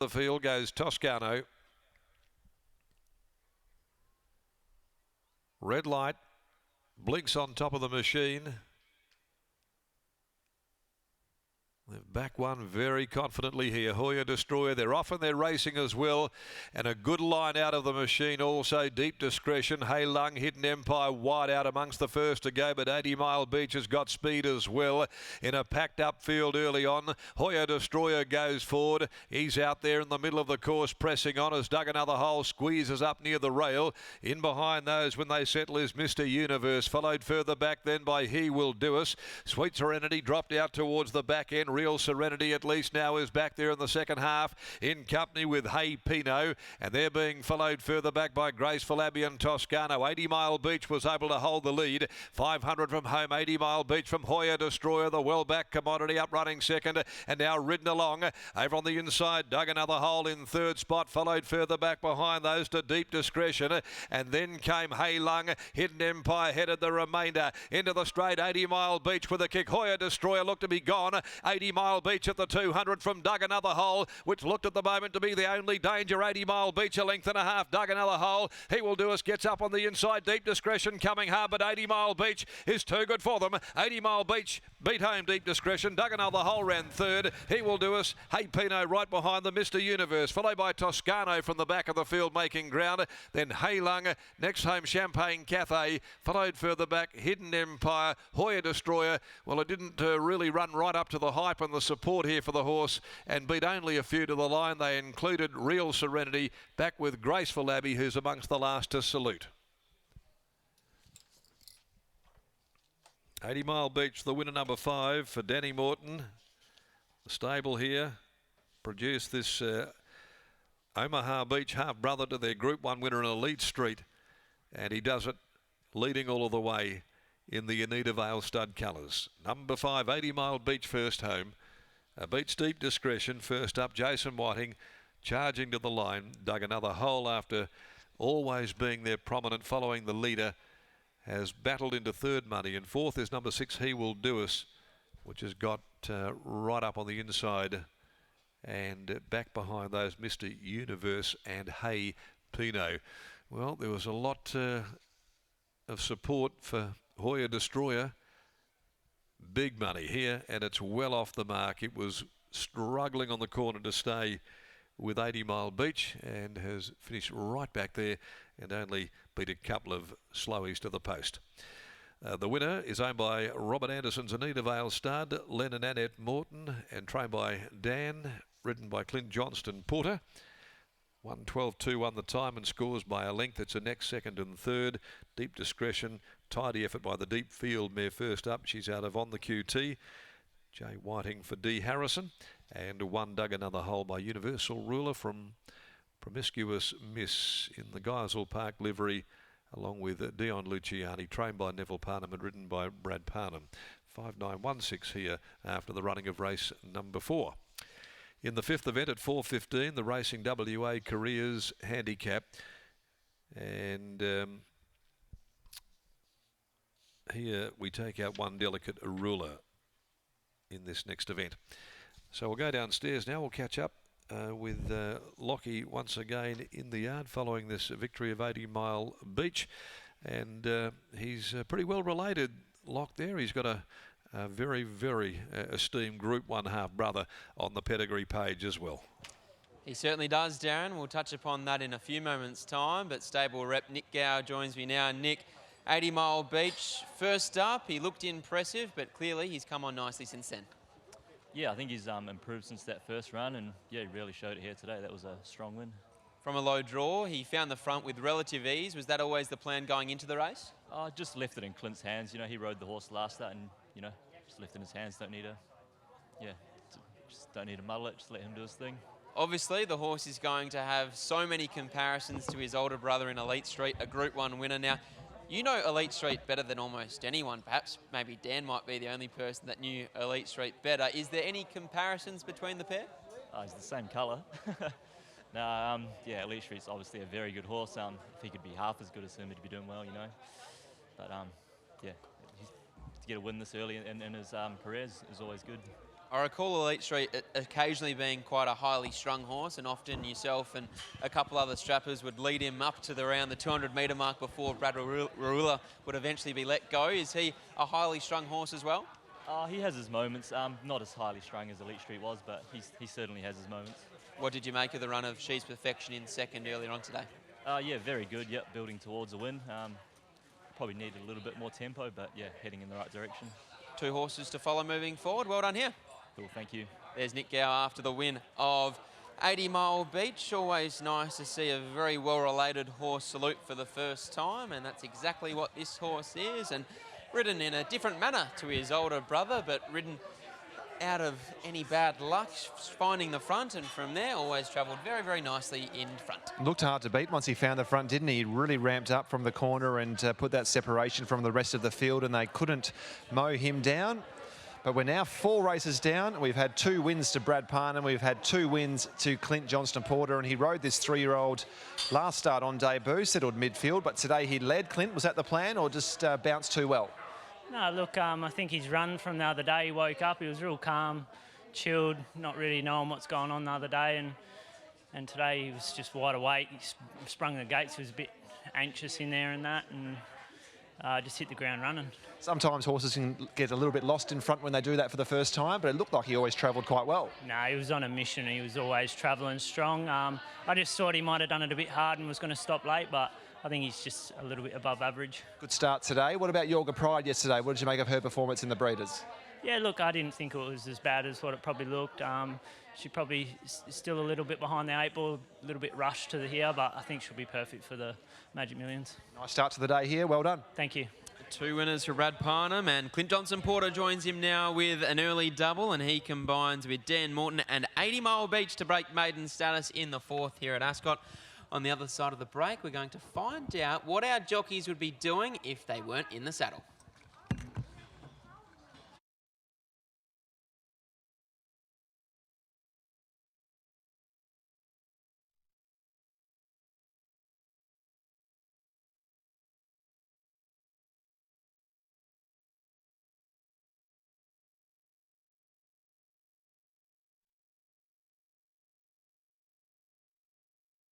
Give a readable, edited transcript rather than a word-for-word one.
The field goes Toscano. Red light blinks on top of the machine. They've back one very confidently here. Hoya Destroyer, they're off and they're racing as well. And a good line out of the machine also. Deep Discretion, Hey Lung, Hidden Empire wide out amongst the first to go. But 80 Mile Beach has got speed as well in a packed up field early on. Hoya Destroyer goes forward. He's out there in the middle of the course pressing on. Has dug another hole, squeezes up near the rail. In behind those when they settle is Mr. Universe. Followed further back then by He Will Do Us. Sweet Serenity dropped out towards the back end. Real Serenity at least now is back there in the second half in company with Hey Pino, and they're being followed further back by Graceful Abbey and Toscano. 80 Mile Beach was able to hold the lead. 500 from home. 80 Mile Beach from Hoya Destroyer, the well back commodity up running second, and now ridden along over on the inside. Dug another hole in third spot, followed further back behind those to Deep Discretion, and then came Hey Lung. Hidden Empire headed the remainder into the straight. 80 Mile Beach with a kick. Hoya Destroyer looked to be gone. 80 Mile Beach at the 200 from Dug another hole, which looked at the moment to be the only danger. 80 Mile Beach a length and a half. Dug another hole. He Will Do Us gets up on the inside. Deep Discretion coming hard, but 80 Mile Beach is too good for them. 80 Mile Beach beat home Deep Discretion. Dug another hole, ran third. He Will Do Us. Hey Pino right behind them. Mr. Universe followed by Toscano from the back of the field making ground. Then Hey Lung, next home Champagne Cathay, followed further back Hidden Empire. Hoya Destroyer, well, it didn't really run right up to the hype and the support here for the horse and beat only a few to the line. They included Real Serenity back with Graceful Abbey, who's amongst the last to salute. 80 Mile Beach, the winner number 5 for Danny Morton. The stable here produced this Omaha Beach half-brother to their Group 1 winner in Elite Street, and he does it leading all of the way in the Anita Vale stud colours. Number 5, 80 Mile Beach first home. Beats Deep Discretion first up. Jason Whiting charging to the line. Dug another hole after always being there prominent following the leader. Has battled into third money, and fourth is number 6 He Will Do Us, which has got right up on the inside and back behind those Mr. Universe and Hey Pino. Well, there was a lot of support for Hoya Destroyer. Big money here, and it's well off the mark. It was struggling on the corner to stay with 80 Mile Beach and has finished right back there and only beat a couple of slowies to the post. The winner is owned by Robert Anderson's Anita Vale stud, Len and Annette Morton, and trained by Dan, ridden by Clint Johnston Porter. 1:12.2 won the time and scores by a length. It's a next, second and third. Deep Discretion, tidy effort by the Deep Field mare first up. She's out of On the QT. Jay Whiting for D. Harrison. And one Dug another hole by Universal Ruler from Promiscuous Miss in the Geisel Park livery, along with Dion Luciani, trained by Neville Parnham and ridden by Brad Parnham. 5:9.16 here after the running of race number 4. In the 5th event at 4:15, the Racing WA Careers Handicap. And here we take out one Delicate Ruler in this next event. So we'll go downstairs now. We'll catch up with Lockie once again in the yard following this victory of 80 Mile Beach. And he's pretty well related, Lock, there. He's got a very, very esteemed Group 1 half-brother on the pedigree page as well. He certainly does, Darren. We'll touch upon that in a few moments' time, but stable rep Nick Gower joins me now. Nick, 80 Mile Beach, first up, he looked impressive, but clearly he's come on nicely since then. Yeah, I think he's improved since that first run, and yeah, he really showed it here today. That was a strong win. From a low draw, he found the front with relative ease. Was that always the plan going into the race? Just left it in Clint's hands. You know, he rode the horse last start, and you know, just left it in his hands. Just don't need to muddle it. Just let him do his thing. Obviously, the horse is going to have so many comparisons to his older brother in Elite Street, a Group 1 winner. Now, you know Elite Street better than almost anyone, perhaps. Maybe Dan might be the only person that knew Elite Street better. Is there any comparisons between the pair? He's the same colour. No, yeah, Elite Street's obviously a very good horse. If he could be half as good as him, he'd be doing well, you know. But yeah, to get a win this early in his career is always good. I recall Elite Street occasionally being quite a highly strung horse, and often yourself and a couple other strappers would lead him up to around the 200-metre mark before RWWA would eventually be let go. Is he a highly strung horse as well? He has his moments. Not as highly strung as Elite Street was, but he certainly has his moments. What did you make of the run of She's Perfection in second earlier on today? Yeah, very good. Yep, building towards a win. Probably needed a little bit more tempo, but yeah, heading in the right direction. 2 horses to follow moving forward. Well done here. Cool, thank you. There's Nick Gower after the win of 80 Mile Beach. Always nice to see a very well-related horse salute for the first time, and that's exactly what this horse is, and ridden in a different manner to his older brother, but ridden out of any bad luck, finding the front, and from there always travelled very, very nicely in front. Looked hard to beat once he found the front, didn't he? He really ramped up from the corner and put that separation from the rest of the field, and they couldn't mow him down. But we're now 4 races down. We've had 2 wins to Brad Parnham. We've had 2 wins to Clint Johnston-Porter, and he rode this 3-year-old last start on debut, settled midfield, but today he led. Clint, was that the plan, or just bounced too well? No, look, I think his run from the other day, he woke up, he was real calm, chilled, not really knowing what's going on the other day, and today he was just wide awake. He sprung the gates, he was a bit anxious in there and that, and just hit the ground running. Sometimes horses can get a little bit lost in front when they do that for the first time, but it looked like he always travelled quite well. No, he was on a mission. He was always travelling strong. I just thought he might have done it a bit hard and was going to stop late, but I think he's just a little bit above average. Good start today. What about Yorga Pride yesterday? What did you make of her performance in the Breeders? Yeah, look, I didn't think it was as bad as what it probably looked. She probably still a little bit behind the 8 ball, a little bit rushed to the here, but I think she'll be perfect for the Magic Millions. Nice start to the day here. Well done. Thank you. 2 winners for Brad Parnham, and Clint Johnston-Porter joins him now with an early double, and he combines with Dan Morton and 80 Mile Beach to break maiden status in the 4th here at Ascot. On the other side of the break, we're going to find out what our jockeys would be doing if they weren't in the saddle.